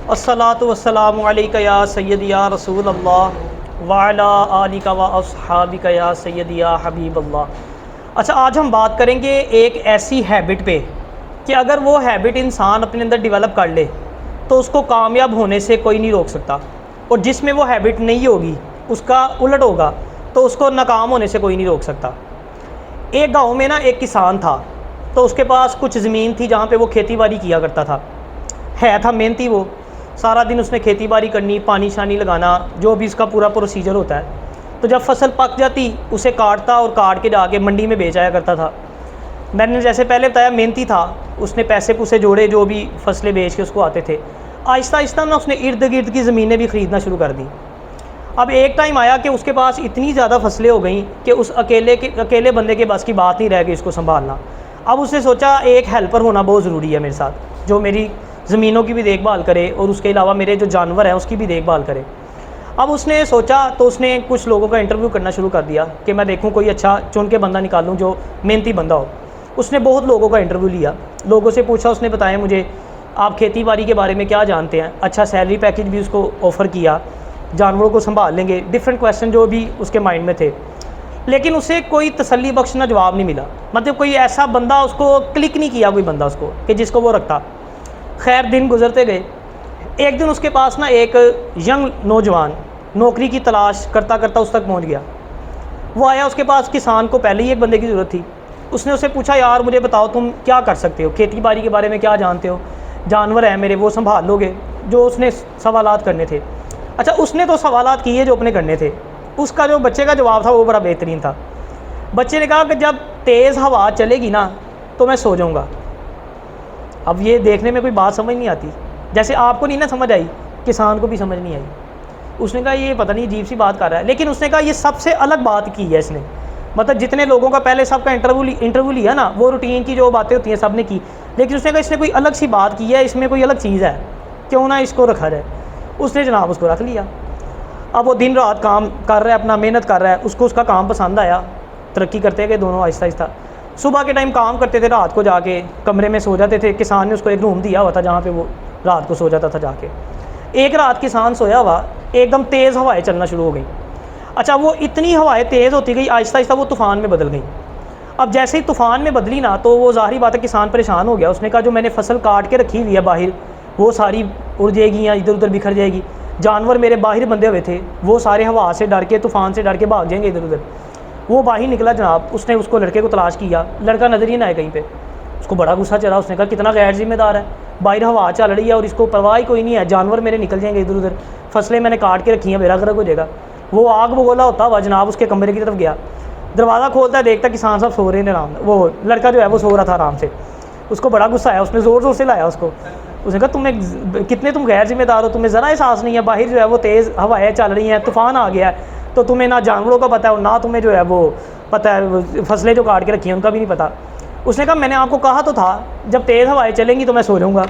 अस्सलातु वस्सलामु अलैका या सय्यदी या रसूल अल्लाह व अला आलिका व अस्हाबिका या सय्यदी या हबीब अल्लाह। अच्छा, आज हम बात करेंगे एक ऐसी हैबिट पे कि अगर वो हैबिट इंसान अपने अंदर डेवलप कर ले तो उसको कामयाब होने से कोई नहीं रोक सकता, और जिसमें वो हैबिट नहीं होगी, उसका उलट होगा, तो उसको नाकाम होने से कोई नहीं रोक सकता। एक गाँव में ना एक किसान था, तो उसके पास कुछ ज़मीन थी जहाँ पे वो खेती बाड़ी किया करता था। था मेहनती, वो सारा दिन उसने खेती बाड़ी करनी, पानी शानी लगाना, जो भी इसका पूरा प्रोसीजर होता है। तो जब फसल पक जाती उसे काटता और काट के जाके मंडी में बेच आया करता था। मैंने जैसे पहले बताया, मेहनती था, उसने पैसे पूसे जोड़े जो भी फसलें बेच के उसको आते थे। आहिस्ता आहिस्ता ना उसने इर्द गिर्द की ज़मीनें भी ख़रीदना शुरू कर दी। अब एक टाइम आया कि उसके पास इतनी ज़्यादा फसलें हो गई कि उस अकेले बंदे के बस की बात नहीं रह गई इसको संभालना। अब उसने सोचा एक हेल्पर होना बहुत ज़रूरी है मेरे साथ, जो मेरी ज़मीनों की भी देखभाल करे और उसके अलावा मेरे जो जानवर हैं उसकी भी देखभाल करे। अब उसने सोचा, तो उसने कुछ लोगों का इंटरव्यू करना शुरू कर दिया कि मैं देखूं कोई अच्छा चुन के बंदा निकालूं जो मेहनती बंदा हो। उसने बहुत लोगों का इंटरव्यू लिया, लोगों से पूछा, उसने बताया मुझे आप खेती बाड़ी के बारे में क्या जानते हैं। अच्छा सैलरी पैकेज भी उसको ऑफ़र किया, जानवरों को संभाल लेंगे, डिफरेंट क्वेश्चन जो भी उसके माइंड में थे। लेकिन उसे कोई तसल्ली बख्शना जवाब नहीं मिला, मतलब कोई ऐसा बंदा उसको क्लिक नहीं किया, कोई बंदा उसको कि जिसको वो रखता। खैर दिन गुजरते गए। एक दिन उसके पास ना एक यंग नौजवान नौकरी की तलाश करता करता उस तक पहुंच गया। वो आया, उसके पास किसान को पहले ही एक बंदे की ज़रूरत थी। उसने उससे पूछा, यार मुझे बताओ तुम क्या कर सकते हो, खेती बाड़ी के बारे में क्या जानते हो, जानवर हैं मेरे वो संभाल लोगे, जो उसने सवालात करने थे। अच्छा, उसने तो सवालात किए जो अपने करने थे। उसका जो बच्चे का जवाब था वो बड़ा बेहतरीन था। बच्चे ने कहा कि जब तेज़ हवा चलेगी ना तो मैं सो जाऊँगा। अब ये देखने में कोई बात समझ नहीं आती, जैसे आपको नहीं ना समझ आई, किसान को भी समझ नहीं आई। उसने कहा ये पता नहीं अजीब सी बात कर रहा है, लेकिन उसने कहा ये सबसे अलग बात की है इसने। मतलब जितने लोगों का पहले सबका इंटरव्यू लिया ना, वो रूटीन की जो बातें होती हैं सब ने की, लेकिन उसने कहा इसने कोई अलग सी बात की है, इसमें कोई अलग चीज़ है, क्यों ना इसको रखा जाए। उसने जनाब उसको रख लिया। अब वो दिन रात काम कर रहा है, अपना मेहनत कर रहा है, उसको उसका काम पसंद आया, तरक्की करते गए दोनों आहिस्ता आहिस्ता। सुबह के टाइम काम करते थे, रात को जाके कमरे में सो जाते थे। किसान ने उसको एक रूम दिया हुआ था जहाँ पे वो रात को सो जाता था जाके। एक रात किसान सोया हुआ, एकदम तेज़ हवाएं चलना शुरू हो गई। अच्छा, वो इतनी हवाएं तेज़ होती गई, आहिस्ता आहिस्ता वो तूफ़ान में बदल गई। अब जैसे ही तूफ़ान में बदली ना, तो वो ज़ाहिर बात है किसान परेशान हो गया। उसने कहा जो मैंने फसल काट के रखी हुई है बाहर, वो सारी उड़ जाएगी या इधर उधर बिखर जाएगी। जानवर मेरे बाहर बंधे हुए थे, वो सारे हवा से डर के, तूफ़ान से डर के भाग जाएंगे इधर उधर। वो बाहर निकला जनाब, उसने उसको लड़के को तलाश किया, लड़का नज़र ही ना आए कहीं पे। उसको बड़ा गुस्सा चढ़ा, उसने कहा कितना गैर जिम्मेदार है, बाहर हवा चल रही है और इसको परवाह ही कोई नहीं है, जानवर मेरे निकल जाएंगे इधर उधर, फसलें मैंने काट के रखी हैं, बेरा गर्क हो जाएगा। वो आग बगोला होता हुआ जनाब उसके कमरे की तरफ गया। दरवाज़ा खोलता है, देखता किसान साहब सो रहे हैं आराम, वो लड़का जो है वो सो रहा था आराम से। उसको बड़ा गुस्सा आया, उसने ज़ोर ज़ोर से लाया उसको। उसने कहा तुम्हें कितने तुम गैर जिम्मेदार हो, तुम्हें ज़रा एहसास नहीं है, बाहर जो है वो तेज़ हवाएं चल रही हैं, तूफ़ान आ गया है, तो तुम्हें ना जानवरों का पता है और ना तुम्हें जो है वो पता है फसलें जो काट के रखी हैं उनका भी नहीं पता। उसने कहा मैंने आपको कहा तो था जब तेज़ हवाएं चलेंगी तो मैं सो जाऊँगा।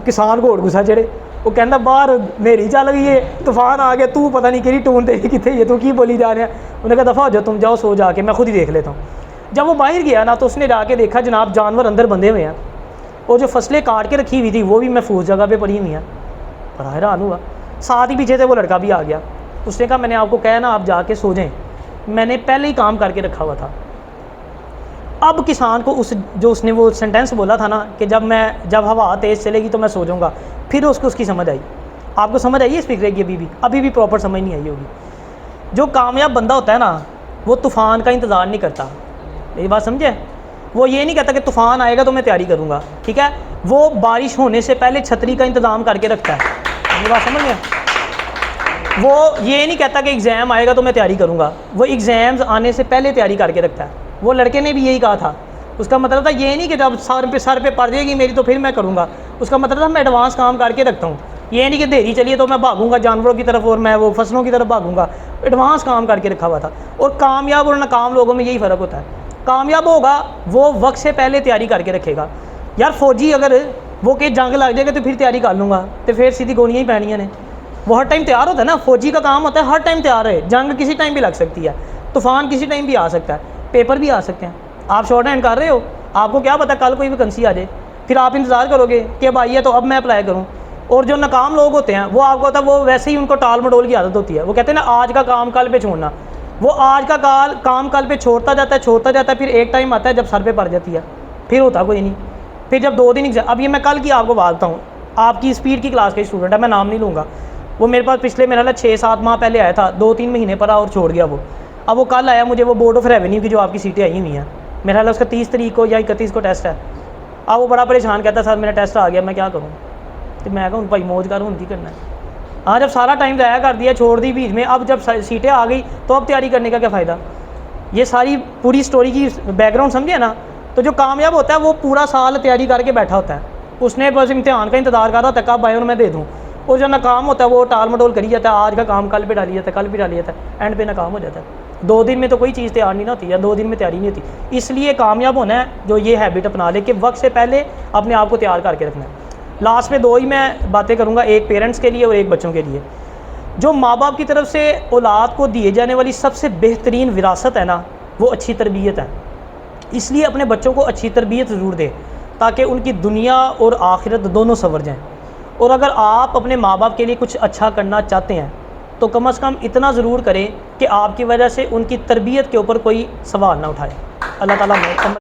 किसान को और गुस्सा चढ़े, वो कहता बाहर मेरी चल गई है, तूफान आ गया, तू पता नहीं कि टून दे कितने ये तू की बोली जा रहे हैं। उन्होंने कहा दफ़ा हो जाओ, तुम जाओ सो जाके, मैं खुद ही देख लेता हूँ। जब वो बाहर गया ना, तो उसने जाके देखा जनाब जानवर अंदर बंधे हुए हैं, और जो फसलें काट के रखी हुई थी वो भी महफूज जगह पे पड़ी हुई हैं। बड़ा हैरान हुआ। साथ ही पीछे से वो लड़का भी आ गया। उसने कहा मैंने आपको कहा ना आप जाके सो जाएं, मैंने पहले ही काम करके रखा हुआ था। अब किसान को उसने वो सेंटेंस बोला था ना कि जब हवा तेज़ चलेगी तो मैं सो जाऊँगा, फिर उसको उसकी समझ आई। आपको समझ आई है स्पीकर की? अभी भी प्रॉपर समझ नहीं आई होगी। जो कामयाब बंदा होता है ना, वो तूफ़ान का इंतज़ार नहीं करता। मेरी बात समझे? वो ये नहीं कहता कि तूफ़ान आएगा तो मैं तैयारी करूँगा, ठीक है। वो बारिश होने से पहले छतरी का इंतज़ाम करके रखता है। मेरी बात समझ गया? वो ये नहीं कहता कि एग्ज़ाम आएगा तो मैं तैयारी करूँगा, वो एग्ज़ाम्स आने से पहले तैयारी करके रखता है। वो लड़के ने भी यही कहा था। उसका मतलब था ये नहीं कि जब सर पे पड़ जाएगी मेरी तो फिर मैं करूँगा। उसका मतलब था मैं एडवांस काम करके रखता हूँ। ये नहीं कि देरी चलिए तो मैं भागूंगा जानवरों की तरफ और मैं वो फसलों की तरफ भागूंगा। एडवांस काम करके रखा हुआ था। और कामयाब और नाकाम लोगों में यही फ़र्क होता है। कामयाब होगा वो वक्त से पहले तैयारी करके रखेगा। यार फौजी अगर वो कि जंग लग जाएगा तो फिर तैयारी कर लूँगा, तो फिर सीधी गोलियाँ ही पैनियाँ ने। वो हर टाइम तैयार होता है ना, फौजी का काम होता है हर टाइम तैयार है। जंग किसी टाइम भी लग सकती है, तूफ़ान किसी टाइम भी आ सकता है, पेपर भी आ सकते हैं। आप शॉर्ट हैंड कर रहे हो, आपको क्या पता कल कोई वैकेंसी आ जाए, फिर आप इंतज़ार करोगे कि अब आई है तो अब मैं अप्लाई करूँ। और जो नाकाम लोग होते हैं वो आपको होता है वो वैसे ही उनको टाल मटोल की आदत होती है। वो कहते हैं ना आज का काम कल पे छोड़ना, वो आज का काम कल पे छोड़ता जाता है, फिर एक टाइम आता है जब सर पे पड़ जाती है, फिर होता कोई नहीं। फिर जब 2 दिन अब ये मैं कल की आपको बात बताऊँ, आपकी स्पीड की क्लास का स्टूडेंट है, मैं नाम नहीं लूँगा, वो मेरे पास पिछले मेरा 6-7 माह पहले आया था, 2-3 महीने पढ़ा और छोड़ गया वो। अब वो कल आया, मुझे वो बोर्ड ऑफ रेवेन्यू की जो आपकी सीटें आई हुई हैं, मेरा ख्याल उसका 30 तारीख को या 31 को टेस्ट है। अब वो बड़ा परेशान कहता सर मेरा टेस्ट आ गया, मैं क्या करूँ? तो मैं कहूँ भाई मौज करूँ, उनकी करना है। हाँ, जब सारा टाइम ज़ाया कर दिया, छोड़ दी बीच में, अब जब सीटें आ गई तो अब तैयारी करने का क्या फ़ायदा? ये सारी पूरी स्टोरी की बैकग्राउंड समझे ना। तो जो कामयाब होता है वो पूरा साल तैयारी करके बैठा होता है, उसने बस इम्तिहान का इंतज़ार कर रहा होता है कब आए और मैं दे दूँ। और जो नाकाम होता है वो टाल मटोल करी जाता है, आज का काम कल पे डाली जाता है, कल पे डाली जाता है, एंड पे नाकाम हो जाता है। 2 दिन में तो कोई चीज़ तैयार नहीं ना होती, या 2 दिन में तैयारी नहीं होती। इसलिए कामयाब होना है जो ये हैबिट अपना ले कि वक्त से पहले अपने आप को तैयार करके रखना है। लास्ट में 2 ही मैं बातें करूँगा, एक पेरेंट्स के लिए और एक बच्चों के लिए। जो माँ बाप की तरफ से औलाद को दिए जाने वाली सबसे बेहतरीन विरासत है ना, वो अच्छी तरबियत है। इसलिए अपने बच्चों को अच्छी तरबियत ज़रूर दें ताकि उनकी दुनिया और आखिरत दोनों संवर जाएँ। और अगर आप अपने माँ बाप के लिए कुछ अच्छा करना चाहते हैं तो कम से कम इतना ज़रूर करें कि आपकी वजह से उनकी तरबियत के ऊपर कोई सवाल ना उठाए। अल्लाह ताला